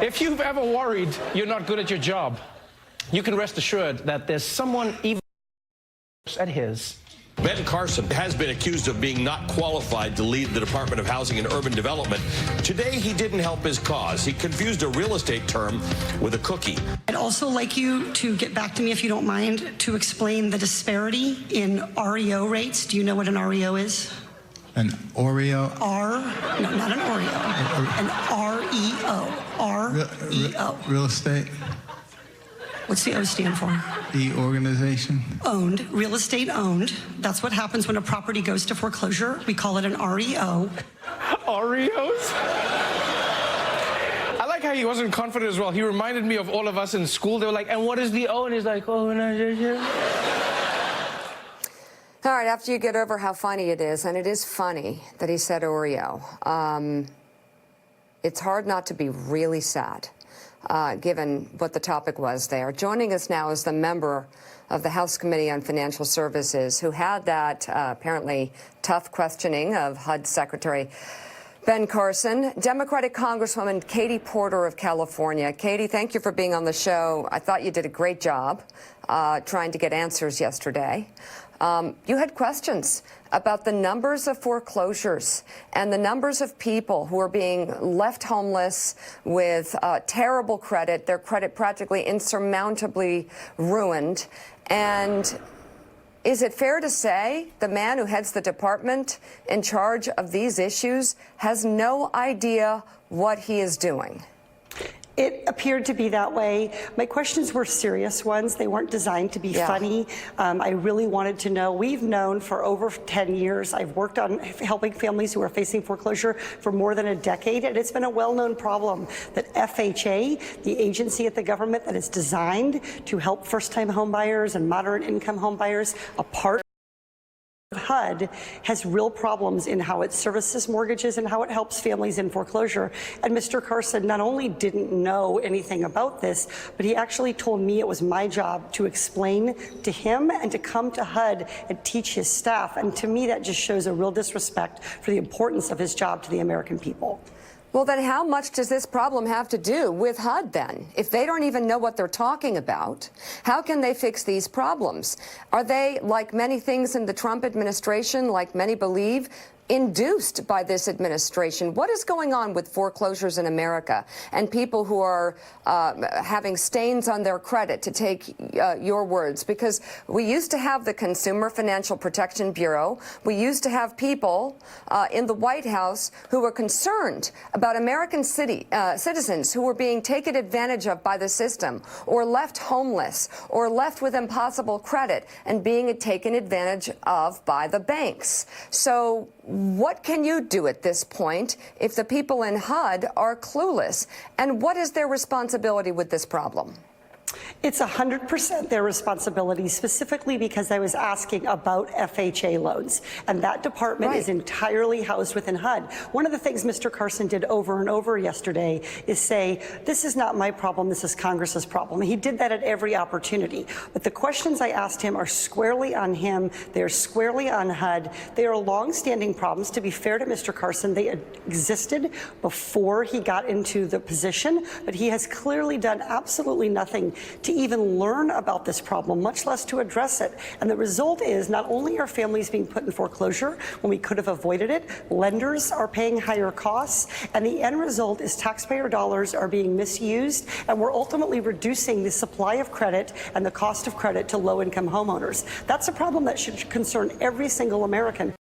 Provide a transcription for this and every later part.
If you've ever worried you're not good at your job, you can rest assured that there's someone even at his. Ben Carson has been accused of being not qualified to lead the Department of Housing and Urban Development. Today, he didn't help his cause. He confused a real estate term with a cookie. I'd also like you to get back to me, if you don't mind, to explain the disparity in REO rates. Do you know what an REO is? An Oreo? No, not an Oreo. An REO. REO. Real estate? What's the O stand for? The organization? Owned. Real estate owned. That's what happens when a property goes to foreclosure. We call it an REO. Oreos? I like how he wasn't confident as well. He reminded me of all of us in school. They were like, and what is the O? And he's like, oh, no. All right, after you get over how funny it is, and it is funny that he said Oreo, it's hard not to be really sad. Given what the topic was there. Joining us now is the member of the House Committee on Financial Services who had that apparently tough questioning of HUD Secretary Ben Carson, Democratic Congresswoman Katie Porter of California. Katie, thank you for being on the show. I thought you did a great job trying to get answers yesterday. You had questions about the numbers of foreclosures and the numbers of people who are being left homeless with terrible credit, their credit practically insurmountably ruined. And is it fair to say the man who heads the department in charge of these issues has no idea what he is doing? It appeared to be that way. My questions were serious ones. They weren't designed to be funny. I really wanted to know. We've known for over 10 years. I've worked on helping families who are facing foreclosure for more than a decade, and it's been a well-known problem that FHA, the agency at the government that is designed to help first-time homebuyers and moderate-income homebuyers, a part HUD has real problems in how it services mortgages and how it helps families in foreclosure. And Mr. Carson not only didn't know anything about this, but he actually told me it was my job to explain to him and to come to HUD and teach his staff. And to me, that just shows a real disrespect for the importance of his job to the American people. Well, then how much does this problem have to do with HUD then? If they don't even know what they're talking about, how can they fix these problems? Are they, like many things in the Trump administration, like many believe, induced by this administration? What is going on with foreclosures in America and people who are having stains on their credit, to take your words? Because we used to have the Consumer Financial Protection Bureau. We used to have people in the White House who were concerned about American citizens who were being taken advantage of by the system, or left homeless, or left with impossible credit and being taken advantage of by the banks. So what can you do at this point if the people in HUD are clueless? And what is their responsibility with this problem? It's 100% their responsibility, specifically because I was asking about FHA loans, and that department is entirely housed within HUD. One of the things Mr. Carson did over and over yesterday is say, this is not my problem, this is Congress's problem. He did that at every opportunity. But the questions I asked him are squarely on him. They're squarely on HUD. They are longstanding problems. To be fair to Mr. Carson, they existed before he got into the position, but he has clearly done absolutely nothing to even learn about this problem, much less to address it. And the result is not only are families being put in foreclosure when we could have avoided it, lenders are paying higher costs, and the end result is taxpayer dollars are being misused, and we're ultimately reducing the supply of credit and the cost of credit to low-income homeowners. That's a problem that should concern every single American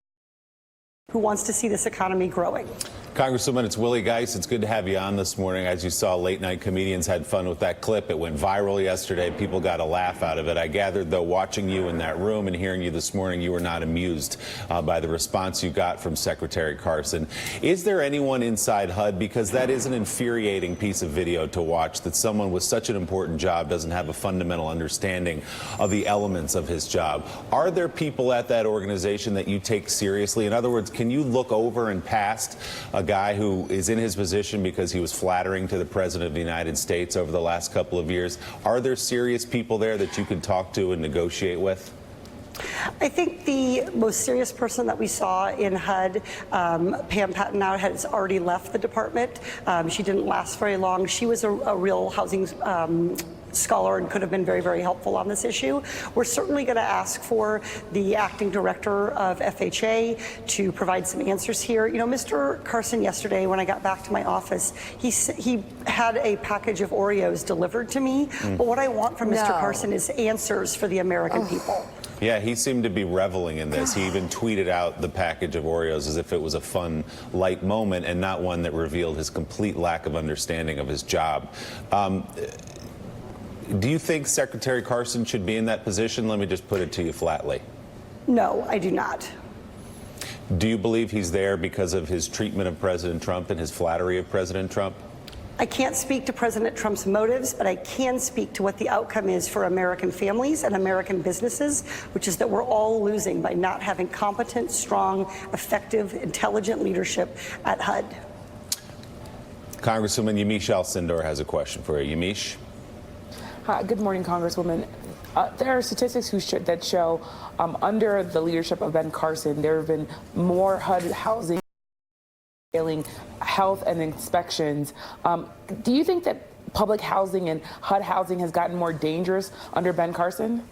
who wants to see this economy growing. Congresswoman, it's Willie Geist. It's good to have you on this morning. As you saw, late night comedians had fun with that clip. It went viral yesterday. People got a laugh out of it. I gathered, though, watching you in that room and hearing you this morning, you were not amused by the response you got from Secretary Carson. Is there anyone inside HUD, because that is an infuriating piece of video to watch, that someone with such an important job doesn't have a fundamental understanding of the elements of his job? Are there people at that organization that you take seriously? In other words, can you look over and past a guy who is in his position because he was flattering to the President of the United States over the last couple of years? Are there serious people there that you can talk to and negotiate with? I think the most serious person that we saw in HUD, Pam Pattenow, has already left the department. She didn't last very long. She was a real housing scholar and could have been very, very helpful on this issue. We're certainly going to ask for the acting director of FHA to provide some answers here. You know, Mr. Carson yesterday, when I got back to my office, he had a package of Oreos delivered to me. But what I want from Mr. Carson is answers for the American people. Yeah, he seemed to be reveling in this. He even tweeted out the package of Oreos as if it was a fun, light moment and not one that revealed his complete lack of understanding of his job. Do you think Secretary Carson should be in that position? Let me just put it to you flatly. No, I do not. Do you believe he's there because of his treatment of President Trump and his flattery of President Trump? I can't speak to President Trump's motives, but I can speak to what the outcome is for American families and American businesses, which is that we're all losing by not having competent, strong, effective, intelligent leadership at HUD. Congresswoman Yamiche Alcindor has a question for you. Yamiche? Hi, good morning, Congresswoman. There are statistics that show under the leadership of Ben Carson, there have been more HUD housing failing health and inspections. Do you think that public housing and HUD housing has gotten more dangerous under Ben Carson?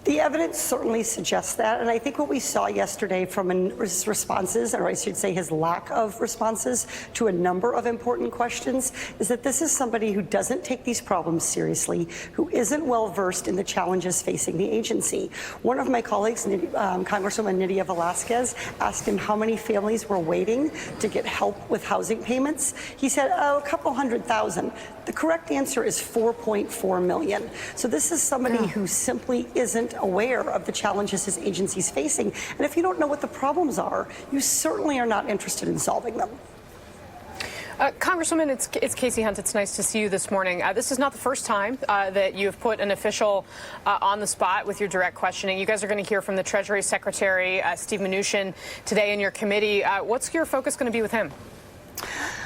The evidence certainly suggests that, and I think what we saw yesterday from his responses, or I should say his lack of responses to a number of important questions, is that this is somebody who doesn't take these problems seriously, who isn't well versed in the challenges facing the agency. One of my colleagues, Congresswoman Nydia Velázquez, asked him how many families were waiting to get help with housing payments. He said, a couple 100,000. The correct answer is 4.4 million. So this is somebody who simply isn't aware of the challenges his agency is facing. And if you don't know what the problems are, you certainly are not interested in solving them. Congresswoman, it's Casey Hunt. It's nice to see you this morning. This is not the first time that you have put an official on the spot with your direct questioning. You guys are going to hear from the Treasury Secretary, Steve Mnuchin, today in your committee. What's your focus going to be with him?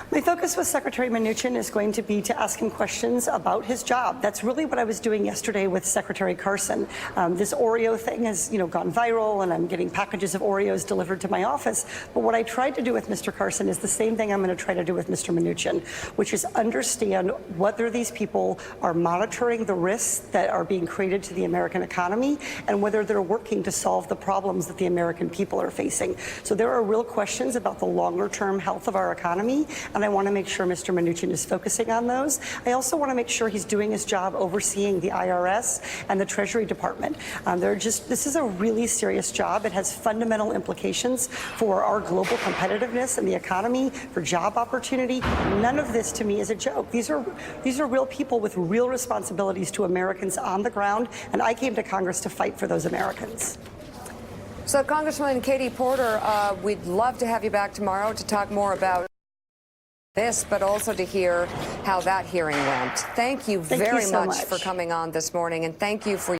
My focus with Secretary Mnuchin is going to be to ask him questions about his job. That's really what I was doing yesterday with Secretary Carson. This Oreo thing has, gone viral, and I'm getting packages of Oreos delivered to my office. But what I tried to do with Mr. Carson is the same thing I'm going to try to do with Mr. Mnuchin, which is understand whether these people are monitoring the risks that are being created to the American economy and whether they're working to solve the problems that the American people are facing. So there are real questions about the longer-term health of our economy, and I want to make sure Mr. Mnuchin is focusing on those. I also want to make sure he's doing his job overseeing the IRS and the Treasury Department. This is a really serious job. It has fundamental implications for our global competitiveness and the economy, for job opportunity. None of this to me is a joke. These are real people with real responsibilities to Americans on the ground, and I came to Congress to fight for those Americans. So, Congresswoman Katie Porter, we'd love to have you back tomorrow to talk more about this, but also to hear how that hearing went. Thank you very much for coming on this morning, and thank you for